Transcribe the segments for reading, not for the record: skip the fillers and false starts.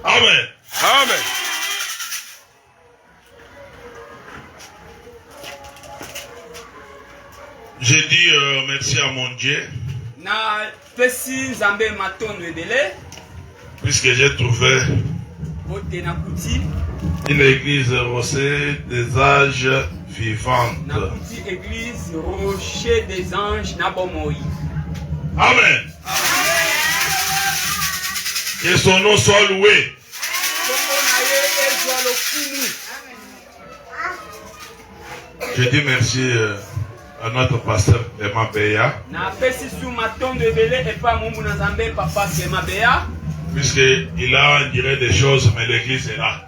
Amen. Amen. Je dis merci à mon Dieu. Puisque j'ai trouvé une église rochée des âges vivantes. Église rocher des anges Nabomoï. Amen. Que son nom soit loué. Je dis merci à notre pasteur Clément Béa. Puisqu'il a en direct des choses, mais l'église est là.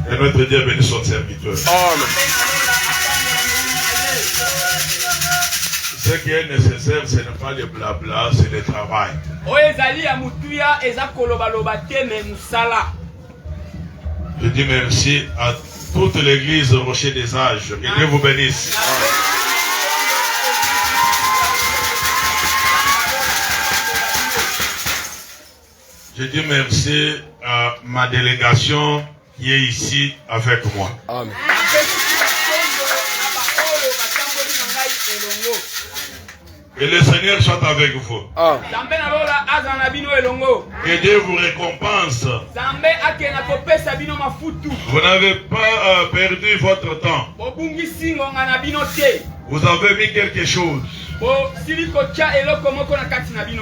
Et notre Dieu bénisse son serviteur. Amen. Ce qui est nécessaire, ce n'est pas le blabla, c'est le travail. Je dis merci à toute l'église Rocher des Âges. Que Dieu vous bénisse. Je dis merci à ma délégation qui est ici avec moi. Amen. Que le Seigneur soit avec vous. Amen. Que Dieu vous récompense. Vous n'avez pas perdu votre temps. Vous avez mis quelque chose.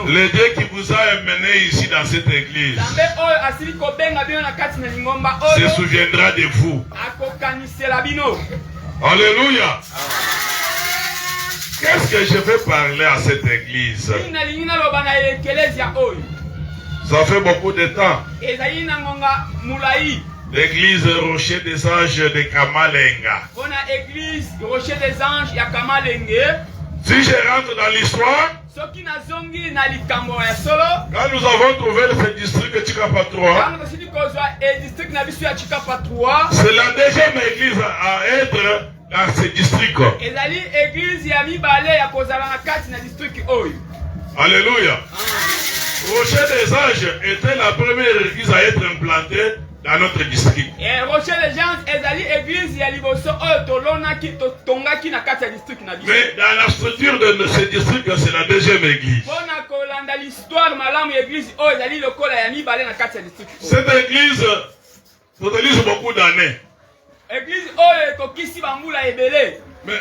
Le Dieu qui vous a amené ici dans cette église se souviendra de vous. Alléluia. Qu'est-ce que je vais parler à cette église? Ça fait beaucoup de temps. L'église Rocher des Anges de Kamalenga. Si je rentre dans l'histoire, quand nous avons trouvé ce district de Chikapa-3, c'est la deuxième église à être dans ce district. Alléluia. Rocher des Anges était la première église à être implantée dans notre district. Mais dans la structure de ce district, c'est la deuxième église. Cette église totalise beaucoup d'années. Mais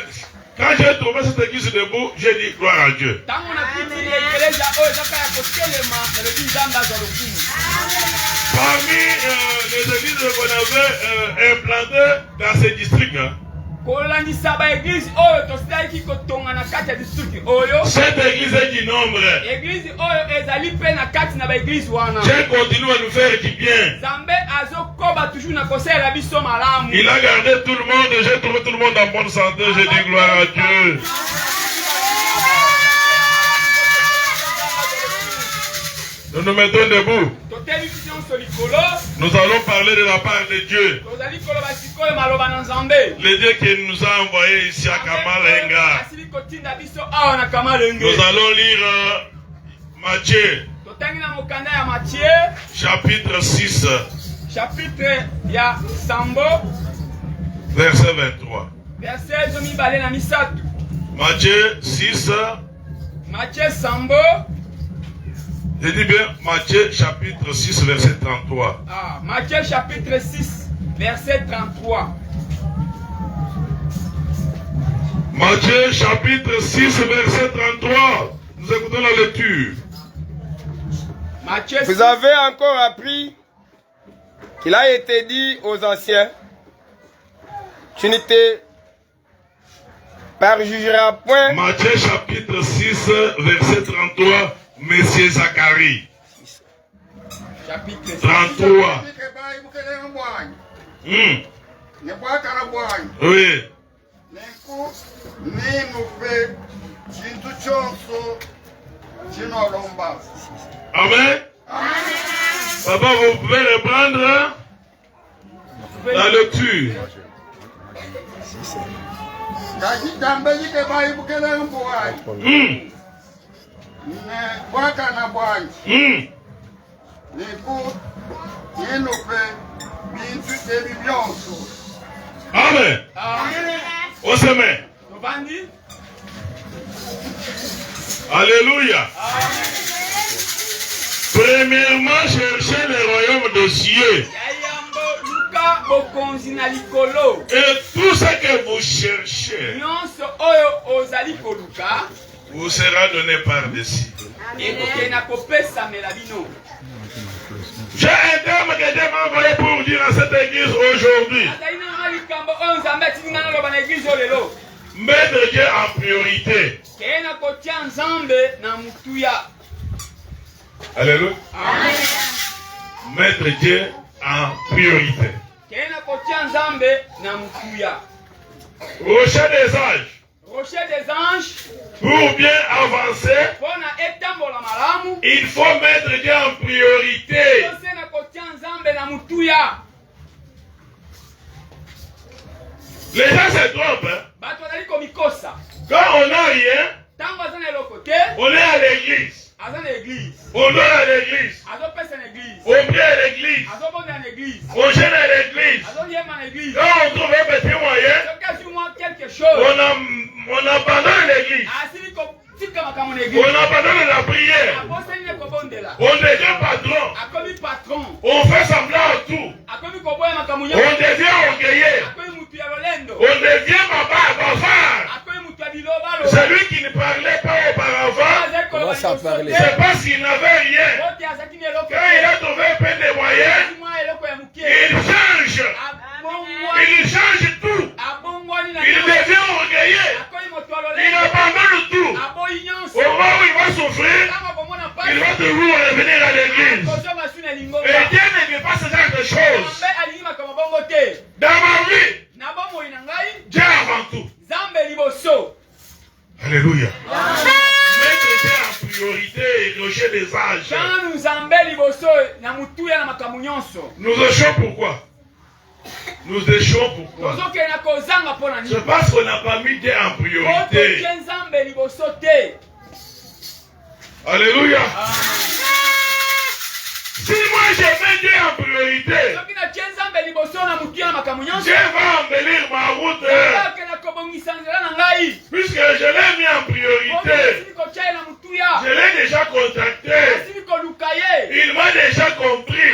quand j'ai trouvé cette église debout, j'ai dit gloire à Dieu. Parmi les églises qu'on avait implantées dans ce district, cette église est du nombre. Dieu continue à nous faire du bien. Il a gardé tout le monde et j'ai trouvé tout le monde en bonne santé. Je dis gloire à Dieu. Nous nous mettons debout. Nous allons parler de la part de Dieu. Le Dieu qui nous a envoyés ici à Kamalenga. Nous allons lire Matthieu. Chapitre 6. Verset 23. Matthieu 6. Je dis bien Matthieu chapitre 6 verset 33. Matthieu chapitre 6 verset 33. Matthieu chapitre 6 verset 33. Nous écoutons la lecture. Vous avez encore appris qu'il a été dit aux anciens, tu ne te perjugeras point. Matthieu chapitre 6 verset 33. Monsieur Zacharie. Chapitre 33. Oui. Amen. Papa, vous pouvez reprendre la lecture. Bwaka na bwanji. Niku yenupe bintu tebi byonso. Amen. On se met. Alléluia. Premièrement, cherchez le royaume de Dieu. Et tout ce que vous cherchez vous sera donné par-dessus. J'ai un terme que Dieu m'a envoyé pour dire à cette église aujourd'hui. Mettre Dieu en priorité. Alléluia. Mettre Dieu en priorité. Rocher des anges. Pour bien avancer, il faut mettre Dieu en priorité. Les gens se trompent. Hein? Quand on n'a rien, on est à l'église. On dort à l'église. On prie à l'église. On gêne à l'église. Quand on trouve un petit moyen, on abandonne l'église. On abandonne la prière. On devient patron. On fait semblant à tout. On devient orgueilleux. On devient bavard. Celui qui ne parlait pas auparavant, c'est parce qu'il n'avait rien. Quand il a trouvé un peu de moyens, il change tout. Il devient orgueilleux. Il abandonne tout. Au moment où il va souffrir, il va toujours revenir à l'église. Et Dieu ne veut pas ce genre de choses. Dans ma vie, Dieu avant tout. Alléluia. Mettre Dieu en priorité et rocher des âges. Nous échouons pourquoi? Nous échouons pourquoi? C'est parce qu'on n'a pas mis Dieu en priorité. Alléluia. Si moi je mets Dieu en priorité, Dieu va embellir ma route. Puisque je l'ai mis en priorité, je l'ai déjà contacté. Il m'a déjà compris.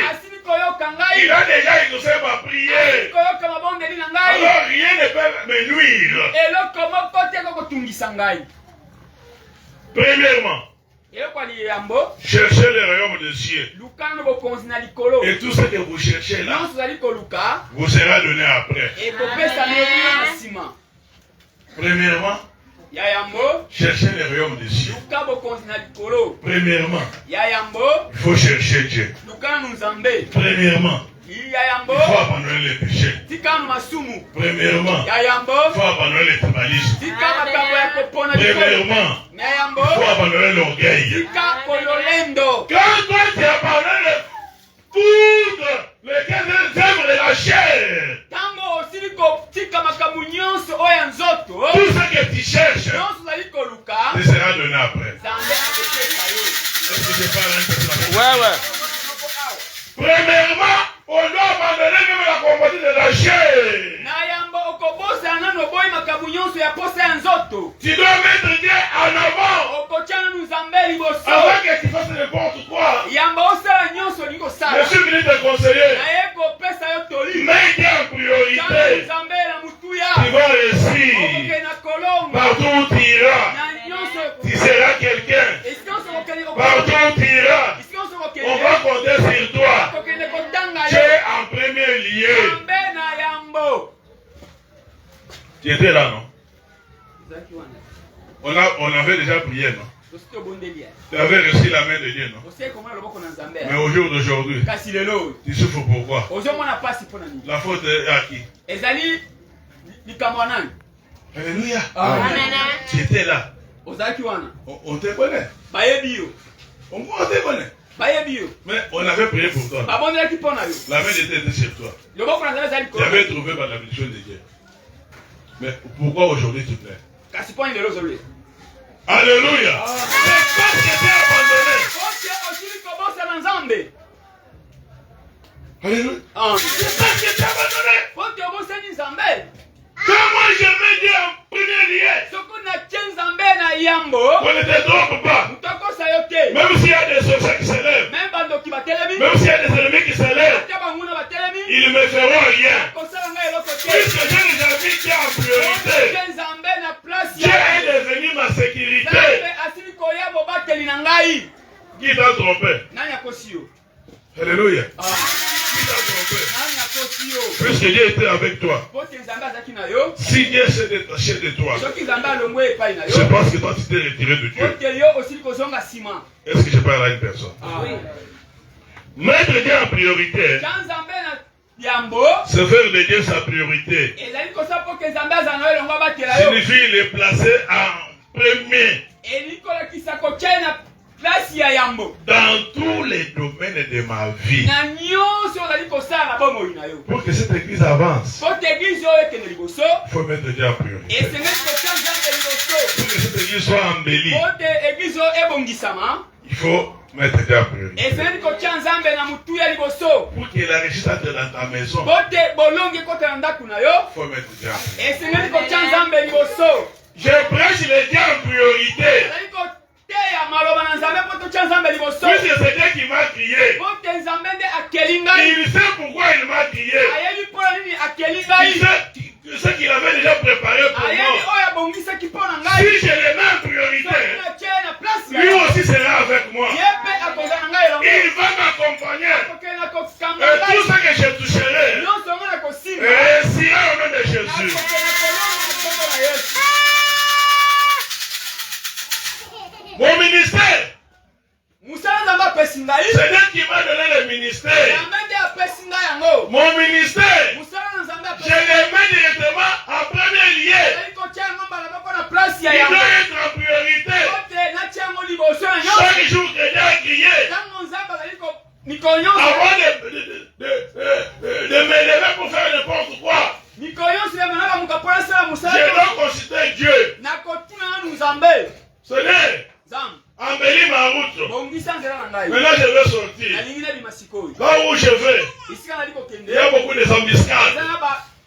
Il a déjà exaucé ma prière. Alors rien ne peut me nuire. Premièrement, cherchez le royaume de Dieu. Et tout ce que vous cherchez là vous sera donné après. Premièrement, cherchez le royaume de Dieu. Premièrement, il faut chercher Dieu. Premièrement, il faut abandonner les péchés. Premièrement, il faut abandonner les tribalismes. Premièrement, il faut abandonner l'orgueil. Quand toi tu abandonnes toutes les œuvres de la chair, tout ce que tu cherches te sera donné après. Est-ce que je parle un peu? Ouais. Premièrement, on doit abandonner même la convoitise de la chair. Tu dois mettre Dieu en avant. Avant que tu fasses n'importe quoi. Je suis venu te conseiller. Mets Dieu en priorité. Tu vas réussir. Partout où tu iras, tu seras quelqu'un. Partout où tu iras, on va compter sur toi. Tu es en premier lieu. Tu étais là, non? On avait déjà prié, non? Tu avais reçu la main de Dieu, non? Mais au jour d'aujourd'hui, tu souffres pourquoi? La faute est à qui? Alléluia. Tu étais là. On te connaît. On te connaît. Mais on avait prié pour toi. La main de Dieu était sur toi. Tu avais trouvé par la bénédiction de Dieu. Mais pourquoi aujourd'hui tu plais? Alléluia. C'est parce que Alléluia. C'est ça que tu as abandonné. Faut que vous soyez Nzambe. Quand moi je me dis en premier lieu, on ne te trompe pas. Même s'il y a des sorciers qui se lèvent, même s'il y a des ennemis qui se lèvent, ils ne me feront rien. Puisque j'ai déjà vu qu'il y a en priorité. Dieu est devenu ma sécurité. Qui t'a trompé? Alléluia. Qui t'a trompé? Puisque Dieu était avec toi. Si Dieu s'est détaché de toi, je pense que toi tu t'es retiré de Dieu. Est-ce que je parle à une personne? Mettre Dieu en priorité, se faire de Dieu sa priorité, signifie le placer en premier dans tous les domaines de ma vie. Pour que cette église avance, il faut mettre Dieu en priorité. Pour que cette église soit embellie, il faut mettre Dieu en priorité. Pour que la réussite entre dans ta maison, il faut mettre Dieu en priorité. Je prêche les dieux en priorité. Puisque c'est Dieu qui m'a crié. Il sait pourquoi il m'a crié. Il sait qu'il avait déjà préparé pour moi. Si je les mets en priorité, lui aussi sera avec moi. Il va m'accompagner. Et tout ce que je toucherai réussira au nom de Jésus. Mon ministère, c'est Dieu qui m'a donné le ministère. Mon ministère, je le mets directement en premier lieu. Il doit être en priorité. Chaque jour que Dieu a crié, avant de me lever pour faire n'importe quoi, je dois consulter Dieu. Seigneur, embellis ma route. Maintenant je vais sortir. Là où je vais, il y a beaucoup de embuscades.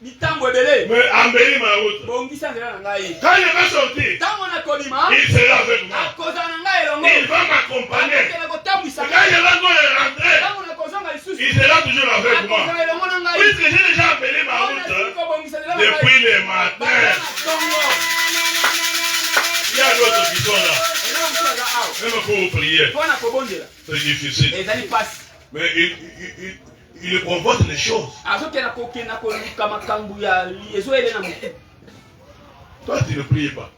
Mais embellis ma route. Quand je vais sortir, il sera avec moi. Il va m'accompagner. Et quand je vais rentrer, il sera toujours avec moi. Puisque j'ai déjà embelli ma route depuis le matin. Il y a d'autres qui sont là. Même pour prier, c'est difficile. Mais il provoque les choses. Toi, tu ne pries pas.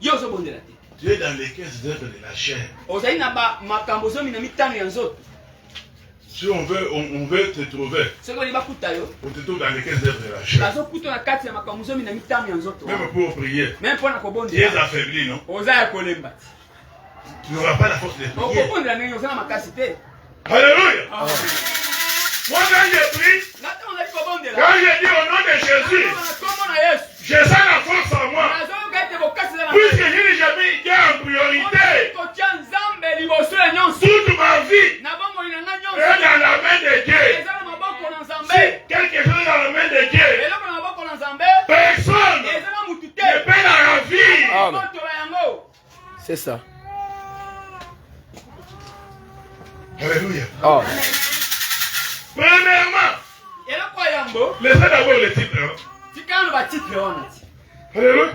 Tu es dans les 15 œuvres de la chair. Si on veut te trouver, on te trouve dans les 15 œuvres de la chair. Même pour prier, tu es affaibli, non? Tu n'auras pas la force de prier. Alléluia. Moi, quand je prie, quand je dis au nom de Jésus, je sens la force en moi. Puisque je n'ai jamais été en priorité, toute ma vie est dans la main de Dieu. Si quelque chose est dans la main de Dieu, personne ne peut la ravir. C'est ça. Alléluia. Oh. Premièrement, laissez d'abord le titre. Alléluia.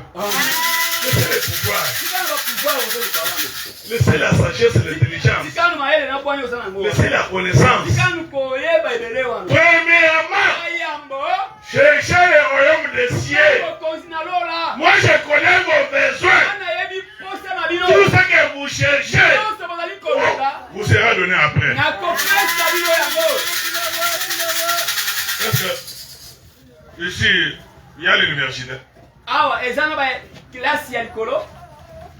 Laissez le pouvoir. Laissez la sagesse et l'intelligence. Laissez la connaissance. Premièrement, cherchez le royaume des cieux. Moi, je connais vos besoins. Tout ce que vous cherchez vous sera donné après. Est-ce que ici, il y a l'université?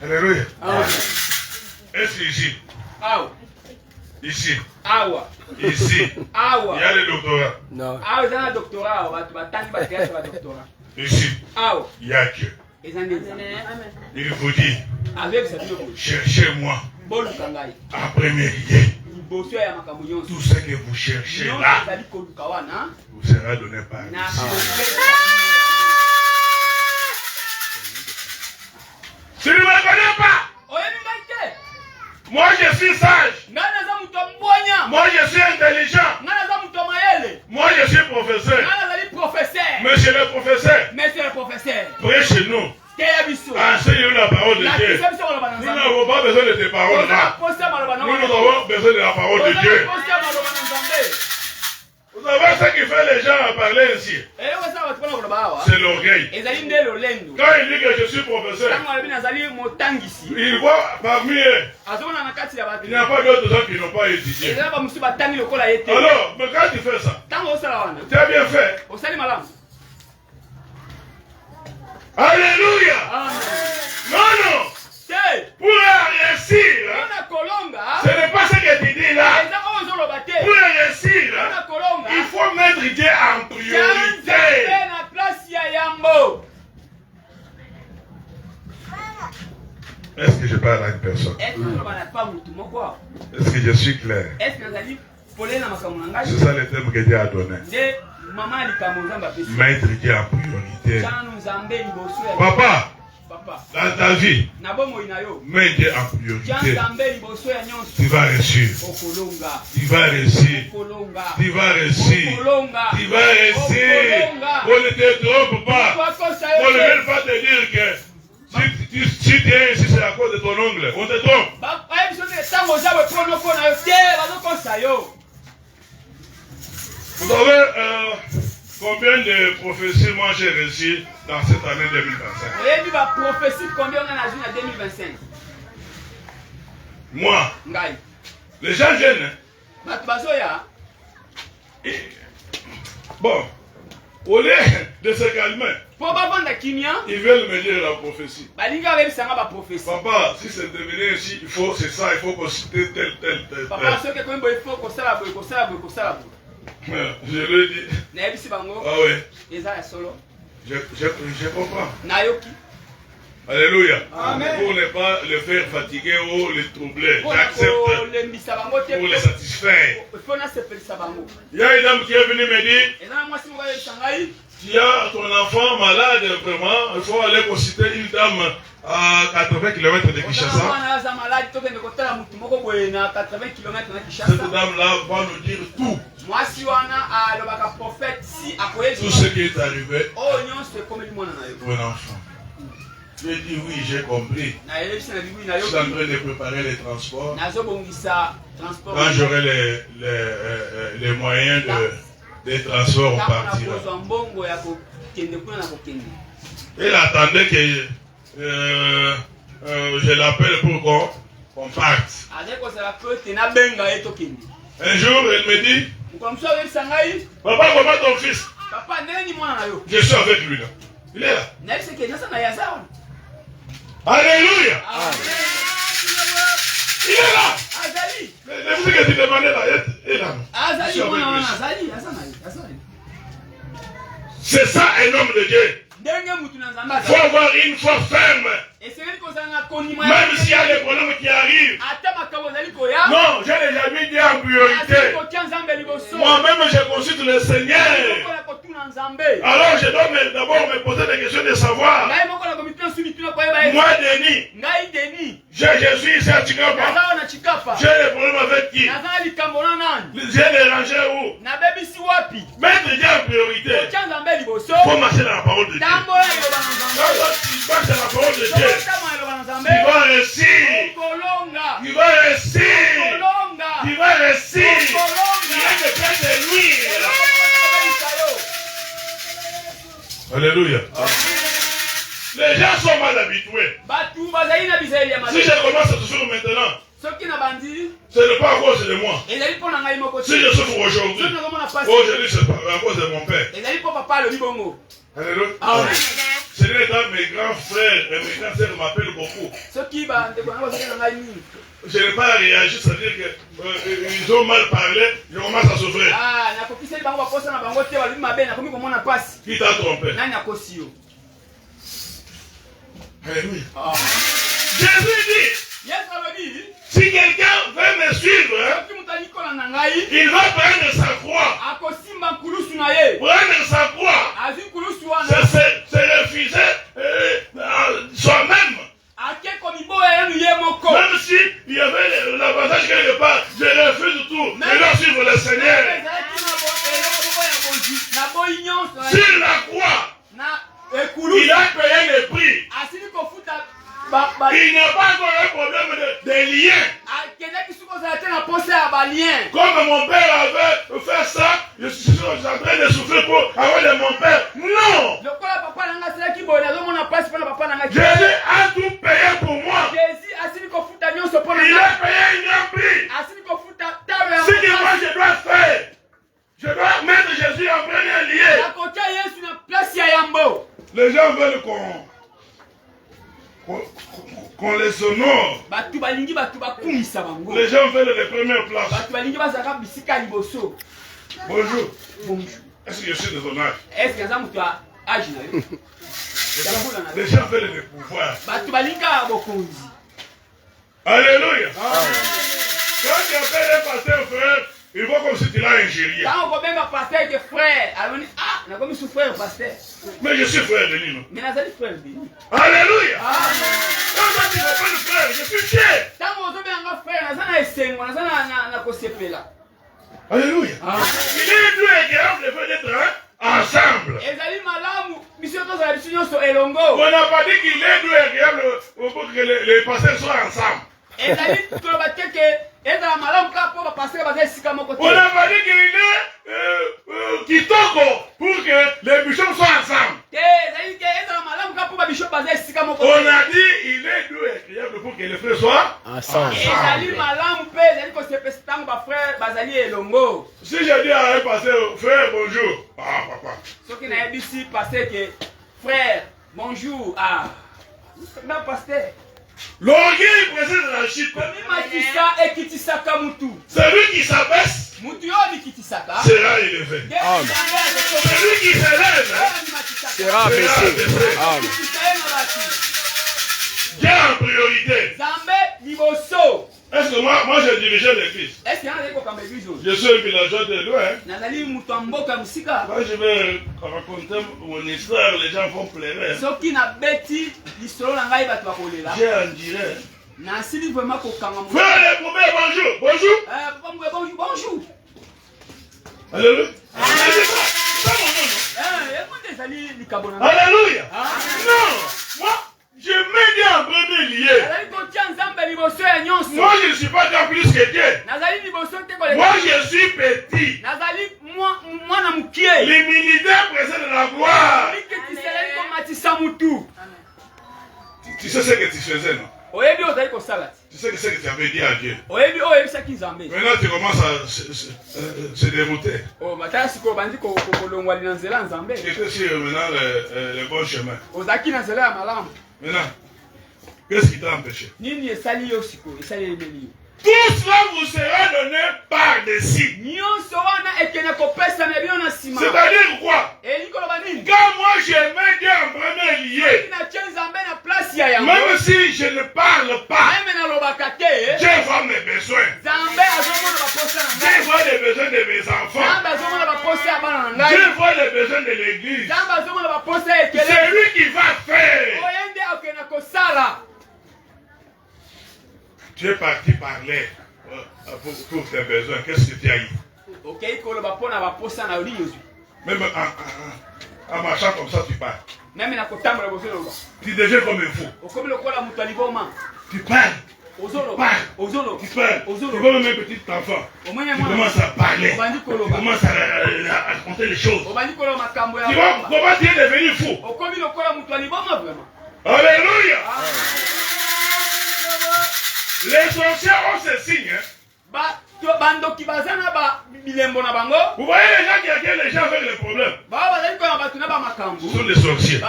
Alléluia. Est-ce que ici? Ici. Ici. Il y a le doctorat. Non. Ici. Il y a Dieu. Il vous dit, cherchez-moi en premier lieu. Tout ce que vous cherchez là vous sera donné par Dieu. Tu ne me connais pas? Moi je suis sage. Moi je suis intelligent. Moi je suis professeur. Monsieur le professeur, prêchez-nous. Enseigne-nous la parole de Dieu. Nous n'avons pas besoin de tes paroles là. Nous avons besoin de la parole de Dieu. Vous savez ce qui fait les gens à parler ainsi? C'est l'orgueil. Quand il dit que je suis professeur, il voit parmi eux, il n'y a pas d'autres gens qui n'ont pas étudié. Alors, mais quand tu fais ça, tu as bien fait. Alléluia. Non. Pour réussir, ce n'est pas ce que tu dis là. Pour réussir, il faut mettre Dieu en priorité. Est-ce que je parle à une personne? Est-ce que je suis clair? C'est ça le thème que Dieu a donné. Mettre Dieu en priorité. Papa, dans ta vie, mets Dieu en priorité. Tu vas réussir. Tu vas réussir. Tu vas réussir. Tu vas réussir. On ne te trompe pas. On ne veut pas te dire que si tu es ici, c'est à cause de ton ongle. On te trompe. Vous savez combien de prophéties moi j'ai reçues dans cette année 2025? Moi, les gens jeunes. Bon, au lieu de se calmer, ils veulent me dire la prophétie. Papa, si c'est devenu ainsi, il faut, c'est ça, il faut consulter tel. Je lui dis. Ah oui. Je comprends. Alléluia. Amen. Pour ne pas le faire fatiguer ou le troubler. J'accepte pour le satisfaire. Il y a une dame qui est venue me dire, tu as ton enfant malade, vraiment, il faut aller consulter une dame à 80 km de Kinshasa. Cette dame-là va nous dire tout. Tout ce qui est arrivé pour un enfant. Je dis oui, j'ai compris. Je suis en train de préparer les transports. Quand j'aurai les moyens de transport, on partira. Il attendait que je l'appelle pour qu'on parte. Un jour, elle me dit, papa, comment ton fils? Je suis avec lui là. Il est là. Alléluia. Il est là. La musique que tu demandais là, il est là. C'est ça un homme de Dieu. Il faut avoir une foi ferme. Même s'il y a des problèmes qui arrivent. Non, j'ai déjà mis Dieu en priorité. Moi-même, je consulte le Seigneur. Alors, je dois d'abord me poser des questions de savoir. Moi, Denis, je suis ici à Chikapa. J'ai des problèmes avec qui? J'ai dérangé où? Mettre Dieu en priorité. Il faut marcher dans la parole de Dieu. Quand tu marches dans la parole de Dieu, tu vas réussir. Tu vas réussir. Tu vas réussir. Rien ne peut te nuire. Alléluia. Les gens sont mal habitués. Si je commence toujours maintenant, ce n'est pas à cause de moi. Si je souffre aujourd'hui, c'est à cause de mon père. Alléluia. Seigneur, mes grands frères et mes grands sœurs m'appellent beaucoup. Je n'ai pas réagi, c'est-à-dire qu'ils ont mal parlé, je commence à souffrir. Qui t'a trompé? Alléluia. Jésus dit, si quelqu'un veut me suivre, il y avait l'avantage quelque part. Je refuse tout. Je dois suivre le Seigneur. Sur la croix, il a payé le prix. Il n'y a pas encore un problème de lien. Comme mon père avait fait ça, je suis en train de souffrir pour avoir de mon père. Non! Jésus a tout payé pour moi. Il a payé un grand prix. Ce que moi je dois faire, je dois mettre Jésus en premier lieu. Les gens veulent qu'on les honore. Les gens veulent les premières places. Bonjour. Est-ce que je suis déshonoré? Les gens veulent le pouvoir. Alléluia. Quand tu appelles un pasteur frère, il faut comme si tu l'as ingéré. Mais je suis frère de lui. Alléluia. Quand tu n'as pas le frère, je suis fier. Alléluia. Il est deux agréable de faire d'être ensemble. On n'a pas dit qu'il est deux agréable pour que les pasteurs soient ensemble. On n'a pas dit qu'il est kitoko pour que les bishops soient ensemble. On a dit il est doux et agréable pour que les frères soient ensemble. Si je dis à un pasteur, frère, bonjour. Ah, papa. Frère, bonjour. Ah, non, pasteur. L'orgueil précède la chute. Celui qui s'abaisse sera élevé. Celui qui s'élève Sera abaissé. Dieu en priorité. Est-ce que moi je dirigeais l'église? Je suis un villageois de loin. Quand je vais raconter mon histoire, les gens vont pleurer. J'ai en dirait. Frère, les poubelles, bonjour. Bonjour. Bonjour. Alléluia. Alléluia. Non. Moi, je mets Dieu en premier lieu. Moi, je ne suis pas dans plus que Dieu. Moi, je suis petit. L'humilité précède la gloire. Tu sais ce que tu faisais, non? Tu sais ce que tu avais dit à Dieu. Maintenant, tu commences à se dérouter. Tu étais sur maintenant le bon chemin. Maintenant, qu'est-ce qui t'a empêché? Tout cela vous sera donné par-dessus. C'est-à-dire quoi? Quand moi je mets Dieu en premier lieu, même si je ne parle pas, Dieu voit mes besoins. Dieu voit les besoins de mes enfants. Dieu voit les besoins de l'église. C'est lui qui va faire. Tu es parti parler pour tes besoins. Qu'est-ce que tu as eu? Même en marchant comme ça, tu parles. Tu deviens comme un fou. Tu parles. Tu parles. Tu vois même un petit enfant. Tu commences à parler. Tu commences à raconter les choses. Tu vois comment tu es devenu fou. Alléluia. Les sorciers ont ce signe. Vous voyez les gens qui accueillent les gens avec les problèmes. Ce sont des sorciers.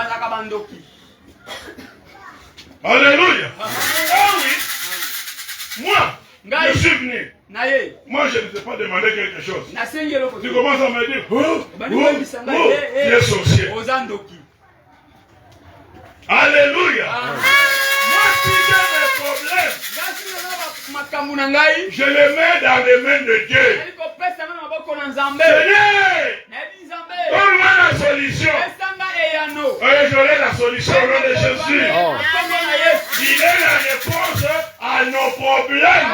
Alléluia. Ah oui. Moi, je suis venu. Moi, je ne t'ai pas demandé quelque chose. Tu commences à me dire, tu es sorcier. Alléluia. Moi, si j'ai des problèmes, je les mets dans les mains de Dieu. Seigneur, donne-moi la solution. Et j'aurai la solution au nom de Jésus. Il est la réponse à à nos problèmes.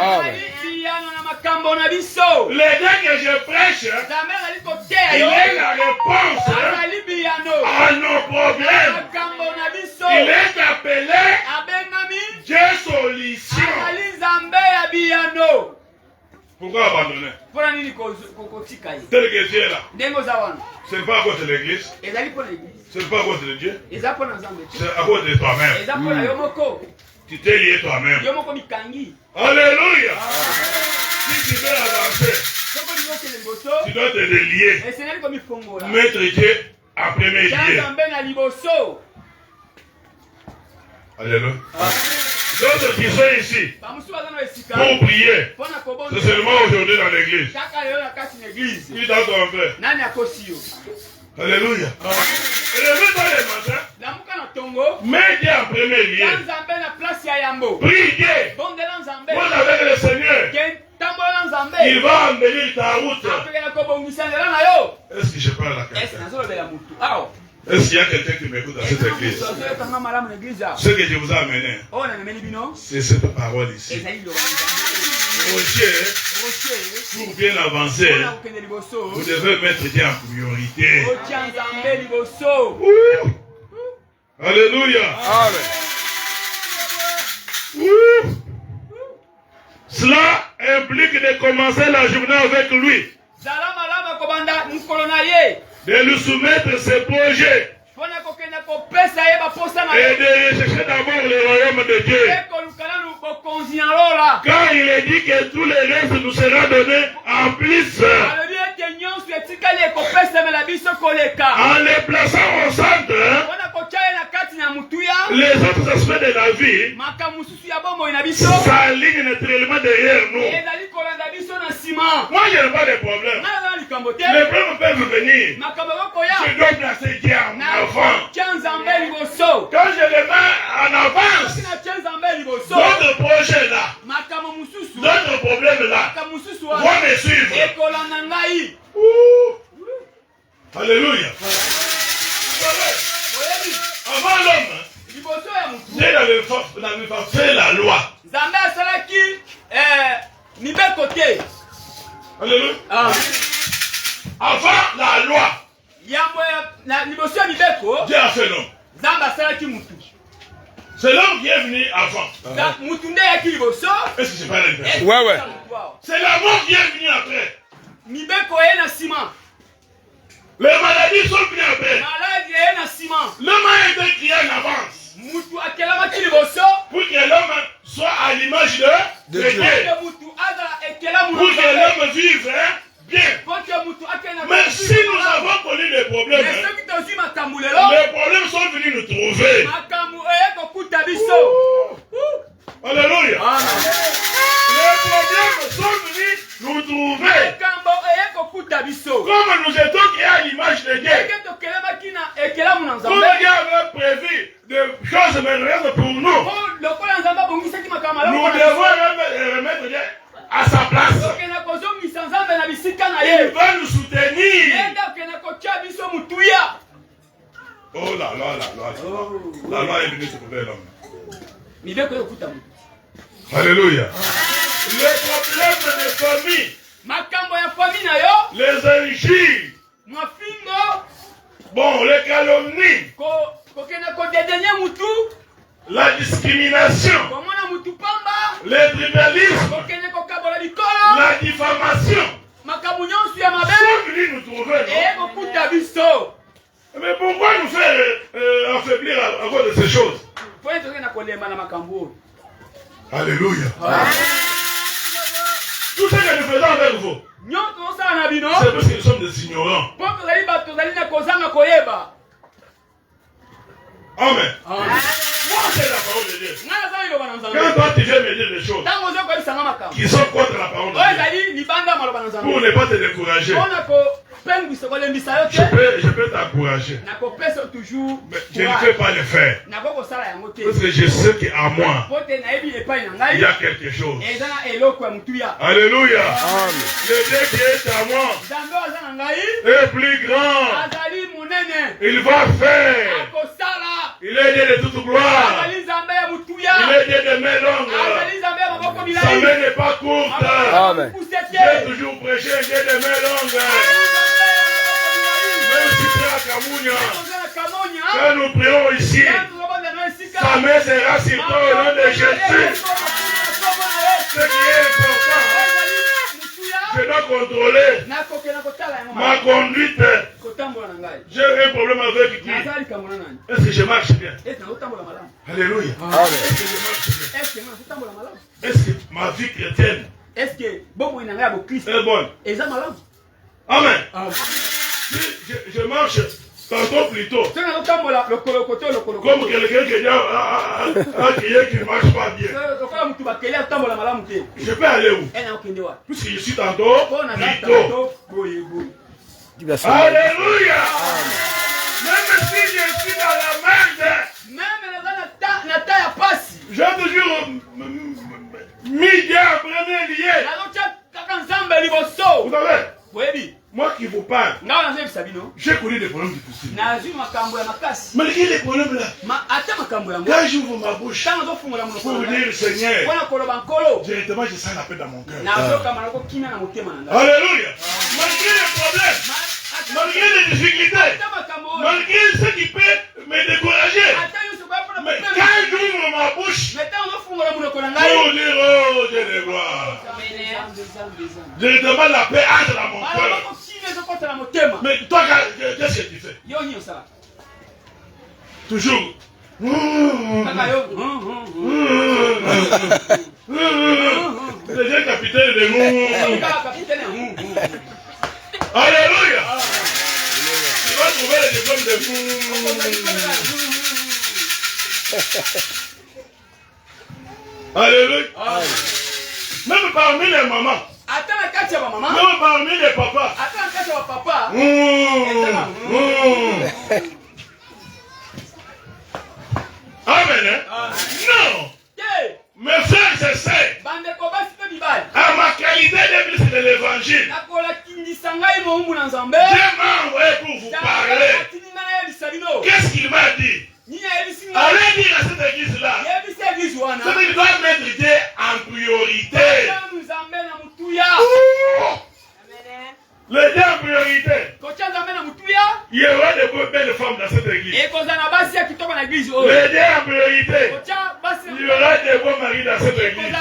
Les dés que je prêche, il est la réponse à nos problèmes. Il est appelé Dieu solution. Pourquoi abandonner? Tel que Dieu est là. Ce n'est pas à cause de l'église. Ce n'est pas à cause de Dieu. C'est à cause de toi-même. Tu t'es lié toi-même. Alléluia. Si tu veux avancer, tu dois te lier. Mettre Dieu en premier lieu. Alléluia. D'autres qui sont ici pour prier, c'est seulement aujourd'hui dans l'église. Qui t'a trompé? Alléluia. Levez dans les matins. Mets Dieu en premier lieu. Prie Dieu. Vous avec le Seigneur. Il va embellir ta route. Est-ce que je parle à quelqu'un? Est-ce qu'il y a quelqu'un qui m'écoute dans cette église? Ce que je vous ai amené, c'est cette parole ici. Rocher, pour bien avancer, vous devez mettre Dieu en priorité. Alléluia. Cela implique de commencer la journée avec lui. De lui soumettre ses projets. Et de rechercher d'abord le royaume de Dieu. Quand il est dit que tous les restes nous seront donnés en plus. En les plaçant au centre, les autres aspects de la vie s'alignent naturellement derrière nous. Moi, je n'ai pas de problème. Les problèmes peuvent venir. Je dois placer Dieu en avant. Quand je les mets en avance, d'autres projets là, d'autres problèmes là, vont me suivre. Alléluia. Avant l'homme, Dieu n'avait pas fait la loi. Alléluia. Avant la loi, Dieu a fait l'homme. C'est l'homme qui est venu avant. Est-ce que c'est pas l'inverse? Ouais. C'est la mort qui est venue après. Les maladies sont venues après. L'homme a été créé en avance. Pour que l'homme soit à l'image de Dieu. Pour que l'homme vive bien. Mais si nous avons connu des problèmes, les problèmes sont venus nous trouver. Alléluia. Les problèmes sont venus nous trouver. Comme nous étions créés à l'image de Dieu. Comme Dieu avait prévu des choses merveilleuses pour nous. Nous devons remettre Dieu à sa place. Il va nous soutenir. Oh là là. La loi est venue sauver l'homme. Alléluia. Les problèmes de famille. Les injures. Bon, les calomnies. La discrimination. Les tribalismes. La diffamation. Sont venus nous trouver. Mais pourquoi nous faire affaiblir à cause de ces choses? Alléluia. Tout ce que nous faisons avec vous, c'est parce que nous sommes des ignorants. Amen. Moi, c'est la parole de Dieu. Quand toi tu viens me dire des choses qui sont contre la parole de Dieu, pour ne pas te décourager, je peux t'encourager. Mais je ne peux pas le faire. Parce que je sais qu'à moi, il y a quelque chose. Alléluia. Le Dieu qui est à moi est plus grand. Il va faire. Il est Dieu de toute gloire. Il est Dieu de main longue. Sa main n'est pas courte. Amen. J'ai toujours prêché Dieu de main longue. Même si c'est à Kamounia. Quand nous prions ici, sa main sera sur toi au nom de Jésus. Ce qui est important, je dois contrôler ma conduite. J'ai un problème avec qui? Est-ce que je marche bien? Alléluia. Est-ce que ma vie chrétienne est bonne? Amen. Je marche tantôt plutôt comme quelqu'un qui ne marche pas bien. Je peux aller où? Puisque je suis tantôt plutôt. Alléluia. Même si je suis dans la merde, j'ai toujours mis Dieu en premier lieu. Vous savez, moi qui vous parle, j'ai connu des problèmes difficiles. Malgré les problèmes là, quand j'ouvre ma bouche pour dire Seigneur, directement je sens la paix dans mon cœur. Alléluia. Malgré les problèmes, malgré les difficultés, malgré ce qui peut me décourager, mais quand j'ouvre ma bouche pour dire oh Dieu de gloire, directement la paix entre dans mon cœur. Mais toi, qu'est-ce que tu fais? Toujours. Le jeune capitaine de nous. Alléluia. Tu vas trouver les diplômes de vous. Alléluia. Même parmi les mamans. Même parmi les papas. Amen. Non. Mes frères et sœurs, à ma qualité d'église de l'évangile, Dieu m'a envoyé pour vous parler. Qu'est-ce qu'il m'a dit? Allez dire à cette église-là, c'est qu'il doit mettre Dieu en priorité. Le Dieu en priorité. Il y aura de belles femmes dans cette église. Le Dieu en priorité. Il y aura des bons maris dans cette église.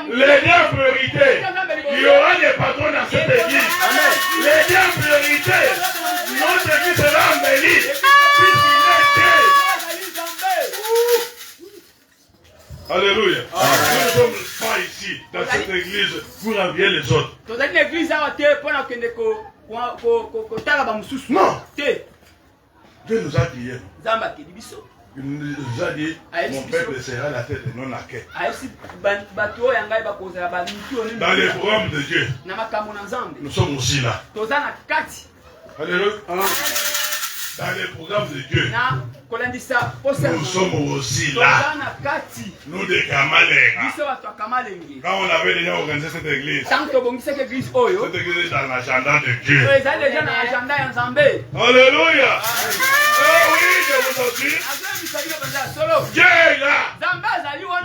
Le Dieu en priorité. Il y aura des patrons dans cette église. Le Dieu en priorité. Notre église sera embellie. Alléluia. Nous ne sommes pas ici, dans cette église, pour envier les autres. Non. Dieu nous a crié. Il nous a dit, mon peuple sera la tête et non la quête. Dans les programmes de Dieu, nous sommes aussi là. Alléluia. Dans les programmes de Dieu, nous sommes aussi là. Nous de Kamalenga. Quand on avait déjà organisé cette église, cette église est dans l'agenda de Dieu. Alléluia. Oui, je vous en prie. Dieu est là.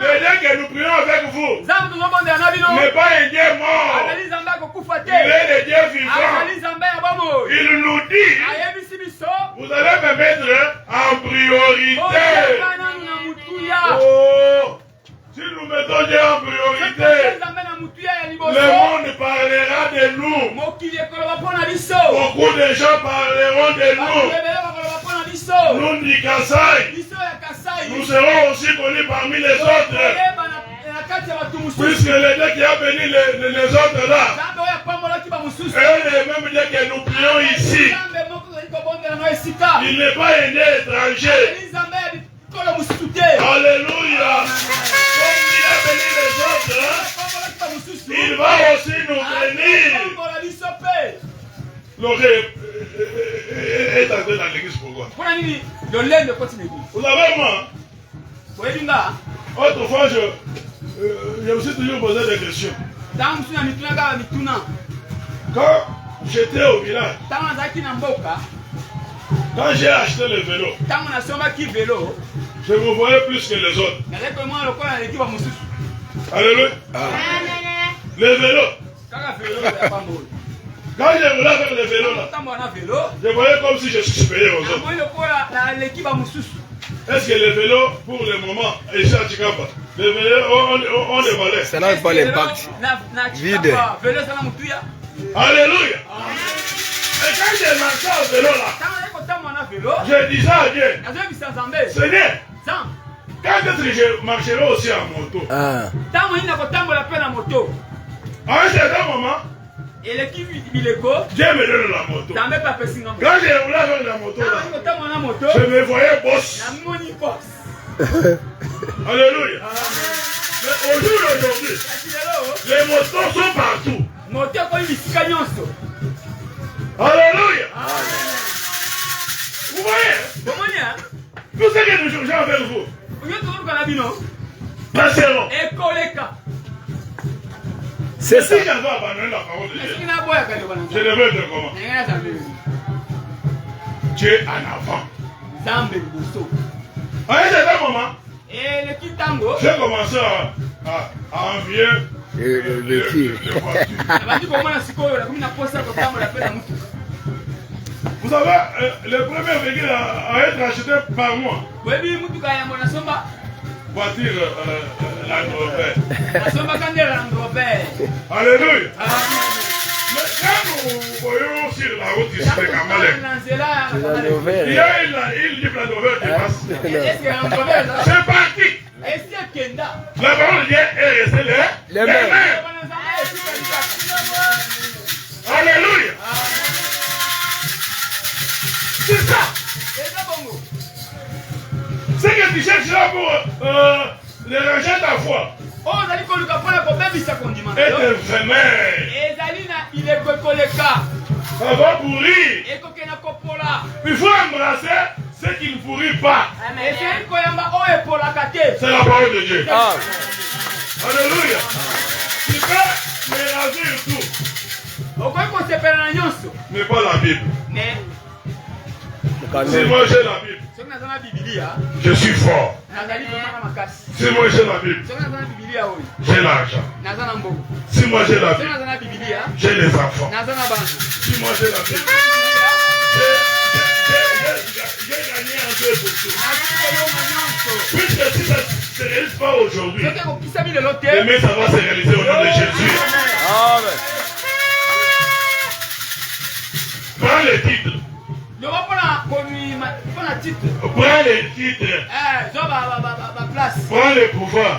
Le Dieu que nous prions avec vous n'est pas un Dieu mort. Il est le Dieu vivant. Il nous dit, vous allez me mettre en priorité. Oh, si nous mettons Dieu en priorité, le monde parlera de nous. Beaucoup de gens parleront de nous. Nous, Nikasai, nous serons aussi connus parmi les autres. Puisque le Dieu qui a béni les autres là, est le même Dieu que nous prions ici. Il n'est pas un Dieu étranger. Alléluia. Comme il a béni les autres, il va aussi nous bénir. L'oreille est entré dans l'église pourquoi? Vous savez moi, autrefois je me suis toujours posé des questions. Quand j'étais au village, quand j'ai acheté le vélo, Je vous voyais plus que les autres. Alléluia. Les vélos. Quand je voulais faire les vélos là, je voyais comme si je suis supérieur aux autres. Est-ce que les vélos, pour le moment, ici à Chikapa, les vélos ont des valeurs? Ça n'a pas l'impact. Vide. Alléluia. Et quand j'ai marché au vélo là, je disais à Dieu, Seigneur, quand est-ce que je marcherai aussi en moto? À un certain moment, Dieu me donne la moto. Quand j'ai roulé avec la moto là, je me voyais boss. Alléluia. Mais au jour d'aujourd'hui, les motos sont partout. Alléluia. Vous voyez? Tout ce que nous cherchons avec vous. Passez-le. C'est ça. Si j'avais abandonné la parole de Dieu, je devais être comment? Dieu en avant. À un certain moment, j'ai commencé à envier les voitures. Vous savez, le premier véhicule à être acheté par moi. Voiture Land Rover. Alléluia. Mais quand nous voyons sur la route ici de Kamalek, il y a une libre Land Rover qui passe. C'est parti. La parole de Dieu est restée les mains. Alléluia. C'est ça. C'est que tu cherches là pour déranger ta foi. Et tes femelles. Ça va pourrir. Il faut embrasser ce qui ne pourrit pas. C'est la parole de Dieu. Alléluia. Tu peux me ravir tout. Mais pas la Bible. Si moi j'ai la Bible, je suis fort. Si moi j'ai la Bible, j'ai l'argent. Si moi j'ai la Bible, j'ai les enfants. Si moi j'ai la Bible, j'ai gagné un peu pour tout. Puisque si ça ne se réalise pas aujourd'hui, demain ça va se réaliser au nom de Jésus. Amen. Prends le titre. Prends les titres. Prends le pouvoir.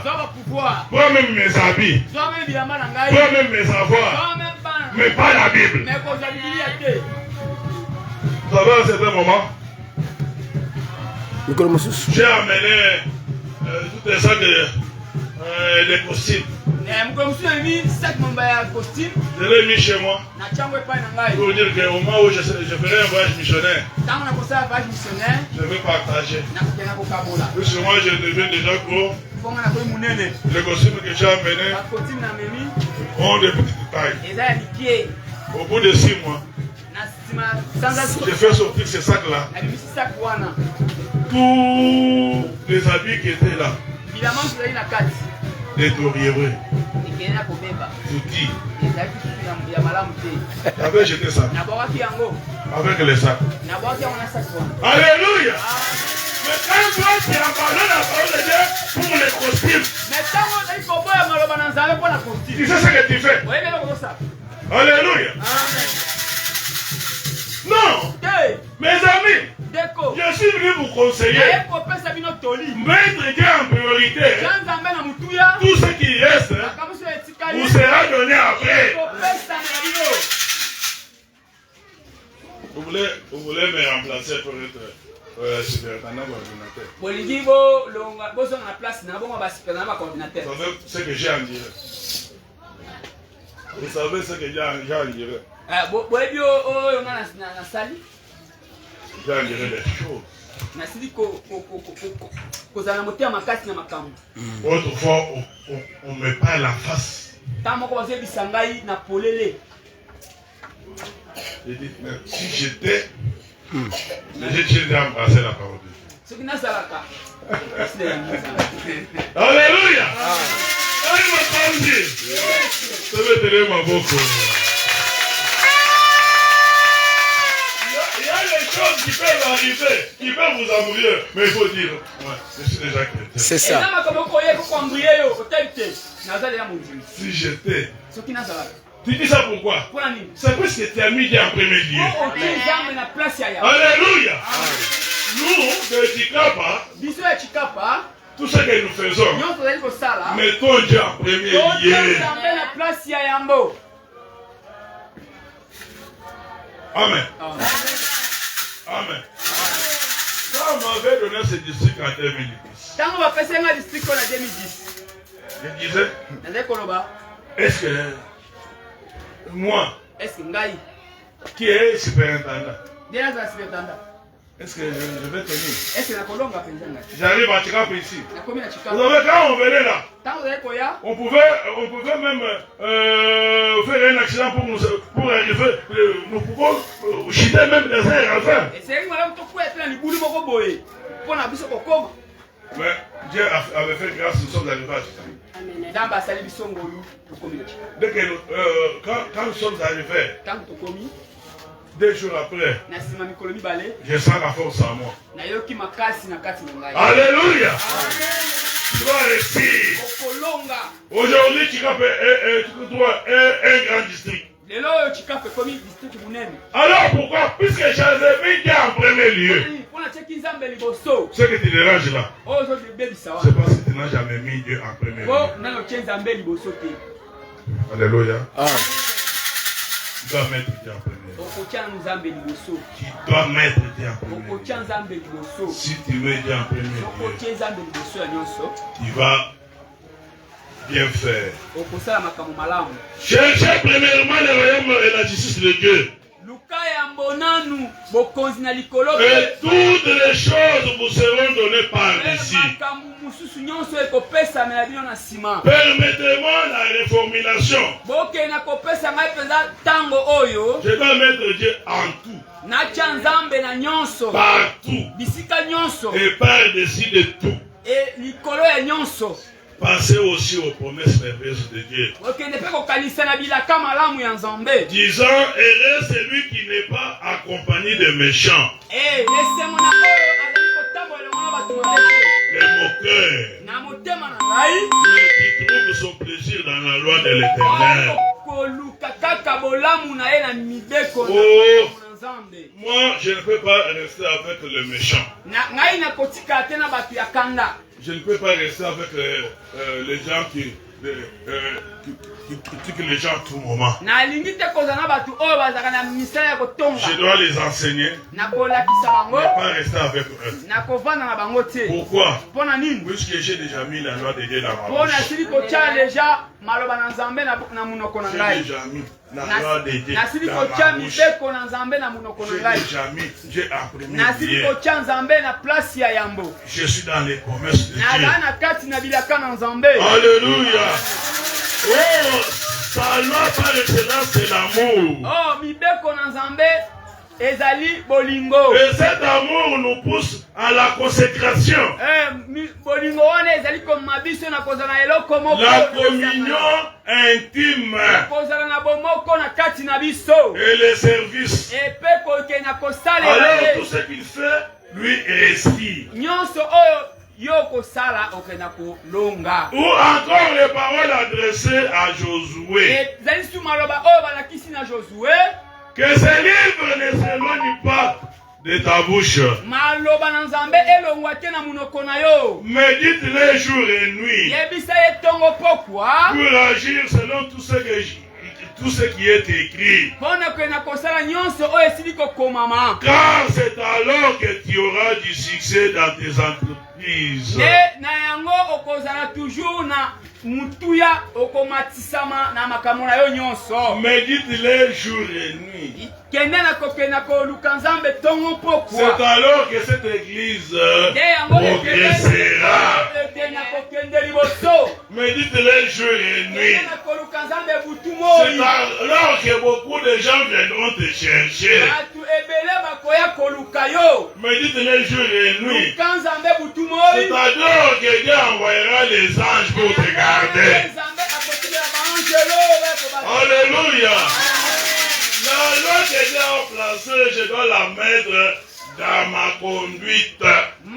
Prends même mes habits. Prends même mes avoirs. Mais pas la Bible. Vous savez, à un certain moment, j'ai amené toutes les sacs de costumes. Je l'ai mis chez moi pour dire qu'au moment où je ferai un voyage missionnaire, je vais partager. Puisque moi je deviens déjà gros, les costumes que j'ai amenés ont de petites tailles. Au bout de 6 mois, j'ai fait sortir ces sacs-là. Tous les habits qui étaient là. Les dorieureux. Foutis. Avec jeté ça. Avec les sacs. Alléluia. Mais quand toi tu abandonnes la parole de Dieu pour les costumes, tu sais ce que tu fais. Alléluia. Non. Mes amis, je suis venu vous conseiller. Mettre Dieu en priorité. Tout ce qui reste vous sera donné après. Vous voulez me remplacer pour être superintendant coordinateur. Vous savez ce que j'ai en direct. Vous savez ce que j'ai en direct. J'ai en direct des choses. Autrefois, on me parle la face. J'ai dit, mais si j'étais, j'ai embrassé la parole de Dieu. Alléluia. Il y a des choses qui peuvent arriver, qui peuvent vous embrouiller, mais il faut dire, ouais, je suis déjà chrétien. C'est ça. Si j'étais. Tu dis ça pourquoi? C'est parce que tu as mis Dieu en premier lieu. Alléluia. Nous, de Chikapa, tout ce que nous faisons, mettons Dieu en premier lieu. Amen. Amen. Quand on m'avait donné ce district en 2010, je disais, est-ce que moi, qui est superintendant, est-ce que je vais tenir? J'arrive à Chikapa ici. Vous savez, quand on venait là, on pouvait même faire un accident pour arriver. Nous pouvons chuter même dans un ravin. Mais Dieu avait fait grâce, nous sommes arrivés à Chikapa. Dès que quand nous sommes arrivés, 2 jours après, je sens la force en moi. Alléluia. Tu dois réussir. Aujourd'hui, Chikapa est un grand district. Alors pourquoi? Puisque j'avais mis Dieu en premier lieu. Ce que tu déranges là, c'est parce que tu n'as jamais mis Dieu en premier lieu. Alléluia. Tu dois mettre Dieu en premier lieu. Tu dois mettre Dieu en premier lieu. Si tu mets Dieu en premier lieu, tu vas bien faire. Cherchez premièrement le royaume et la justice de Dieu. Et toutes les choses vous seront données par-dessus. Permettez-moi la réformulation. Je dois mettre Dieu en tout. Partout. Et par-dessus de tout. Pensez aussi aux promesses merveilleuses de Dieu. Disant, heureux celui qui n'est pas accompagné de méchants. Les moqueurs. Mais qui trouvent son plaisir dans la loi de l'Éternel. Oh, moi, je ne peux pas rester avec le méchant. Je ne peux pas rester avec les gens qui critiquent les gens à tout moment. Je dois les enseigner, mais pas rester avec eux. Pourquoi? Puisque j'ai déjà mis la loi de Dieu dans ma bouche. J'ai déjà mis la loi de Dieu dans ma bouche. J'ai imprimé Dieu. Je suis dans les promesses de Dieu. Alléluia. Oh, sa loi par excellence, c'est l'amour. Et cet amour nous pousse à la consécration. La communion intime. Et les services. Alors tout ce qu'il fait, lui respire. Ou encore les paroles adressées à Josué. Que ces livres ne s'éloignent pas de ta bouche. Médite-les jour et nuit. Pour agir selon tout ce qui est écrit. Car c'est alors que tu auras du succès dans tes entreprises. Médite-les jour et nuit. C'est alors que cette église progressera. Médite-les jour et nuit. C'est alors que beaucoup de gens viendront te chercher. Médite les jours et nuits. C'est-à-dire que Dieu envoyera les anges pour te garder. Alléluia. La loi que Dieu a placée, je dois la mettre dans ma conduite. Je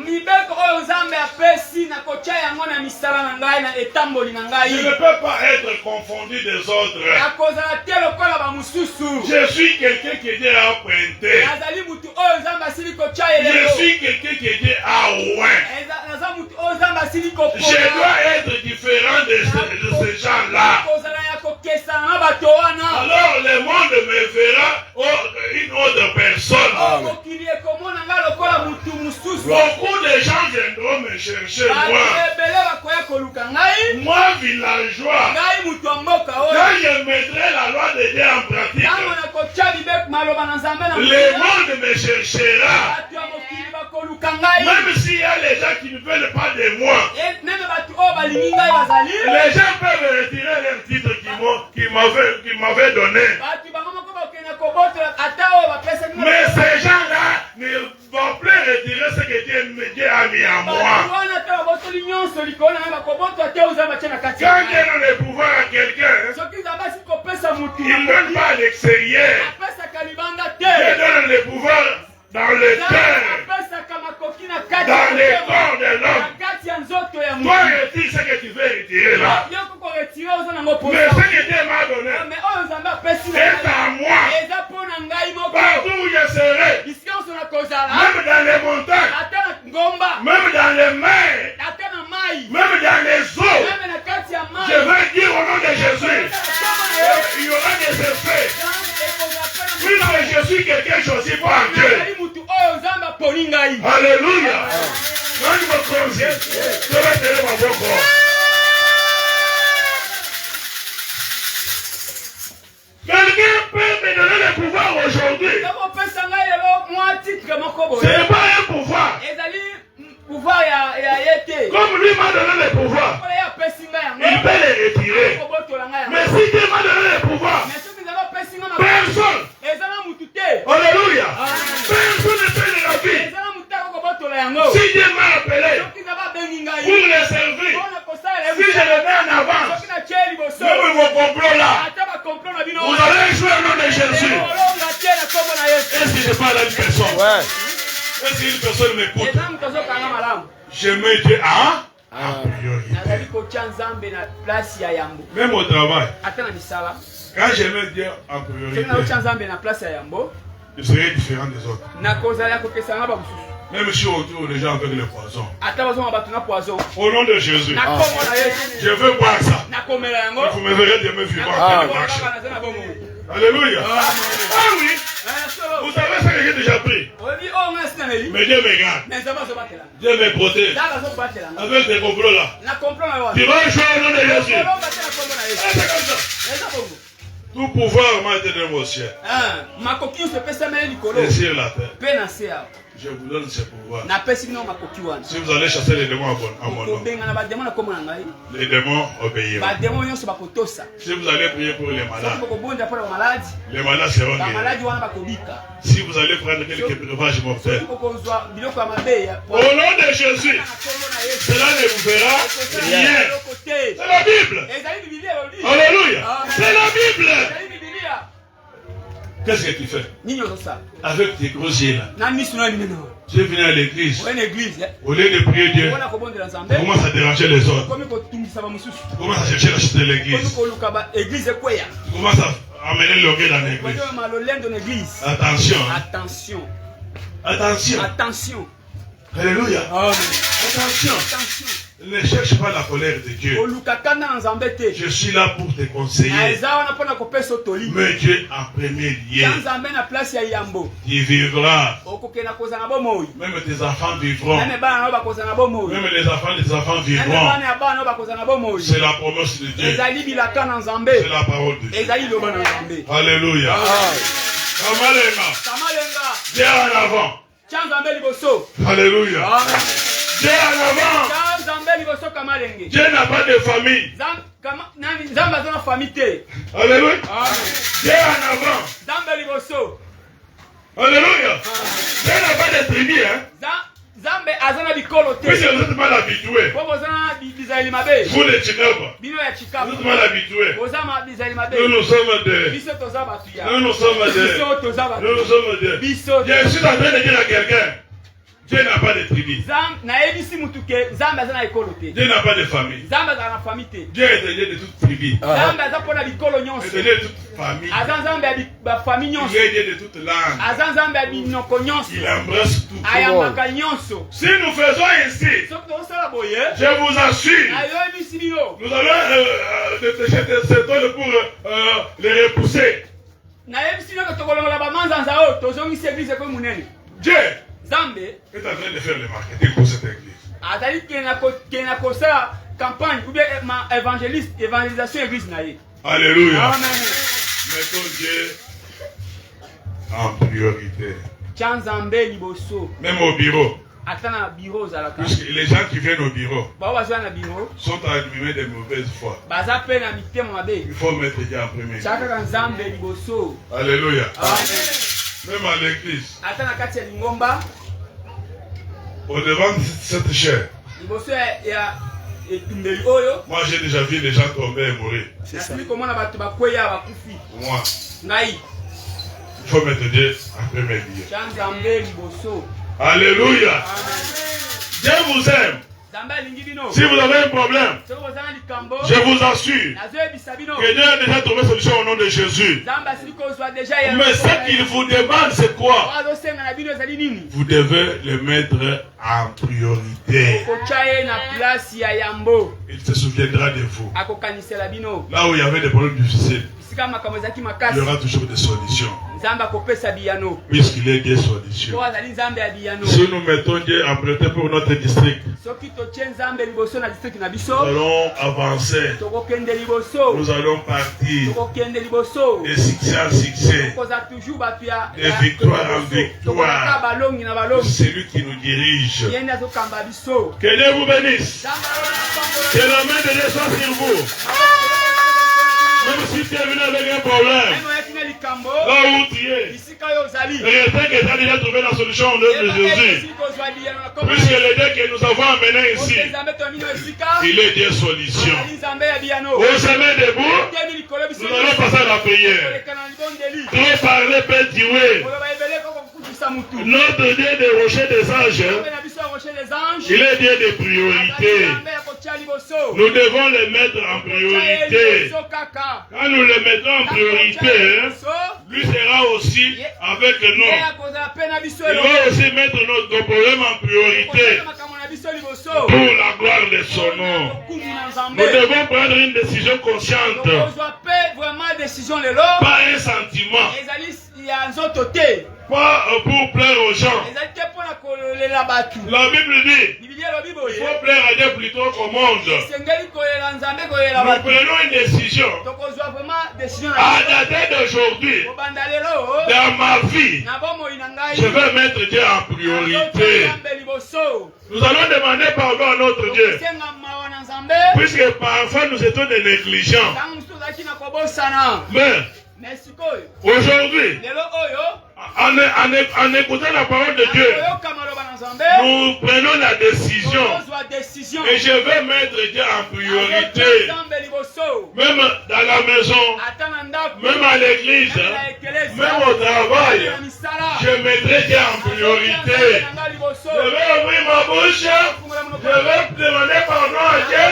ne peux pas être confondu des autres. Je suis quelqu'un qui Dieu a pointé. Je suis quelqu'un qui Dieu a oint. Je dois être différent de ces gens-là. Alors le monde me verra une autre personne. Beaucoup de gens viendront me chercher moi villageois, quand je mettrai la loi de Dieu en pratique, le monde me cherchera. Même s'il y a les gens qui ne veulent pas de moi, les gens peuvent retirer leur titre qu'ils m'avaient donné. Mais ces gens-là ne vont plus retirer ce que Dieu a mis en moi. Quand Dieu donne le pouvoir à quelqu'un, il ne donne pas à l'extérieur. Dieu donne le pouvoir dans le cœur, dans le corps de l'homme. Toi, retire ce que tu veux retirer là. Mais ce que Dieu m'a donné est à moi. Partout où je serai, même dans les montagnes, même dans les mers, même dans les eaux, je veux dire au nom de Jésus, il y aura des effets. Puisque je suis quelque chose pour Dieu. Alléluia. Quelqu'un peut me donner le pouvoir aujourd'hui. Ce n'est pas un pouvoir. Comme lui m'a donné le pouvoir, il peut le retirer. Mais si Dieu m'a donné le pouvoir, personne. Alléluia. Personne ne peut le rappeler. Si Dieu m'a appelé pour le servir, si je le mets en avance, même vos complots là, vous allez jouer au nom de Jésus. Est-ce que je parle à une personne? Ouais. Est-ce qu'une personne m'écoute? Je me dis, ah? Même au travail, quand je me dis en priorité, je serai différent des autres. Même si autour les gens avec le poison. Au nom de Jésus, je veux voir ça. Vous me verrez demain vivant. Alléluia. Ah oui. Vous savez ce que j'ai déjà pris. Mais Dieu me garde. Dieu me protège. Avec tes complots là. Tu vas jouer au nom de Jésus. C'est comme ça. Tout pouvoir m'a été donné au ciel. Et sur la terre. Je vous donne ce pouvoir. Si vous allez chasser les démons à mon nom, les démons obéiront. Si vous allez prier pour les malades seront guéris. Si vous allez prendre quelques breuvages mortels, au nom de Jésus, cela ne vous fera rien. C'est la Bible. Alléluia. C'est la Bible. Qu'est-ce que tu fais avec tes gros yeux là? Tu es venu à l'église. Au lieu de prier Dieu, tu commences à déranger les autres. Tu commences à chercher la chute de l'église. Tu commences à amener l'orgueil dans l'église. Attention. Attention. Alléluia. Attention. Ne cherche pas la colère de Dieu. Je suis là pour te conseiller. Mais Dieu en premier lieu. Tu vivras. Même tes enfants vivront. Même les enfants de tes enfants vivront. C'est la promesse de Dieu. C'est la parole de Dieu. Alléluia. Dieu en avant. Alléluia. Dieu en avant. Dieu n'a pas de famille. Alléluia. Dieu en avant. Alléluia. Dieu n'a pas de tribu, hein. Zambe azana bikolo te. Puisque vous êtes mal habitués. Bobo zana bizaili mabe. Vous les Chikapa. Bino ya Chikapa. Vous êtes mal habitués. Bozama bizaili mabe. Nous sommes des. Biso toza batuya. Nous sommes des. Biso toza batuya. Nous sommes des. Biso. Je suis en train de dire à quelqu'un. Dieu n'a pas de tribu. Na ebisi mutuke Zambe azana bikolo te. Dieu n'a pas de famille. Zambe azana famille te. Dieu est Dieu de toute tribu. Zambe azapona bikolo nyonso. Il est Dieu de toute famille. Azan Zambe ba famille nyonso. Il est Dieu de toute langue. Azan Zambe binoko nyonso. Il embrasse tout. Ayambaka nyonso. Si nous faisons ainsi, je vous assure, nous allons jeter cette tôle pour les repousser. Dieu est en train de faire le marketing pour cette église. Campagne ou bien évangélisation église. Alléluia. Amen. Mettons Dieu en priorité. Même au bureau. Puisque les gens qui viennent au bureau sont animés de mauvaise foi. Il faut mettre Dieu en premier. Alléluia. Même à l'église. Au devant de cette chair. Moi j'ai déjà vu des gens tomber et mourir. Moi. Il faut mettre Dieu en premier lieu. Alléluia. Dieu vous aime. Si vous avez un problème, je vous assure que Dieu a déjà trouvé solution au nom de Jésus. Mais ce qu'il vous demande, c'est quoi? Vous devez le mettre en priorité. Il se souviendra de vous. Là où il y avait des problèmes difficiles, il y aura toujours des solutions. Puisqu'il est des solutions. Si nous mettons Dieu en priorité pour notre district, nous allons avancer. Nous allons partir de succès en succès, de victoire en victoire. C'est lui qui nous dirige. Que Dieu vous bénisse. Que la main de Dieu soit sur vous. Même si tu es venu avec un problème, là où tu es, regarde que tu as déjà trouvé la solution au nom de Jésus. Puisque le Dieu que nous avons amené ici, il est Dieu solution. Au sommet debout, nous allons passer à la prière. Trop parler peut tuer. Notre Dieu des rochers des anges, il est Dieu de priorité. Nous devons le mettre en priorité. Quand nous le mettons en priorité, lui sera aussi avec nous. Il va aussi mettre notre problème en priorité pour la gloire de son nom. Nous devons prendre une décision consciente, pas un sentiment, pas pour plaire aux gens. La Bible dit il faut plaire à Dieu plutôt qu'au monde. Nous prenons une décision à dater d'aujourd'hui. Dans ma vie, je vais mettre Dieu en priorité. Nous allons demander pardon à notre Dieu, puisque parfois nous étions des négligents. Mais aujourd'hui, en écoutant la parole de Dieu, nous prenons la décision et je vais mettre Dieu en priorité. Même dans la maison, même à l'église, même au travail, je mettrai Dieu en priorité. Je vais ouvrir ma bouche, je vais demander pardon à Dieu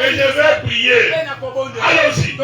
et je vais prier. Allons-y.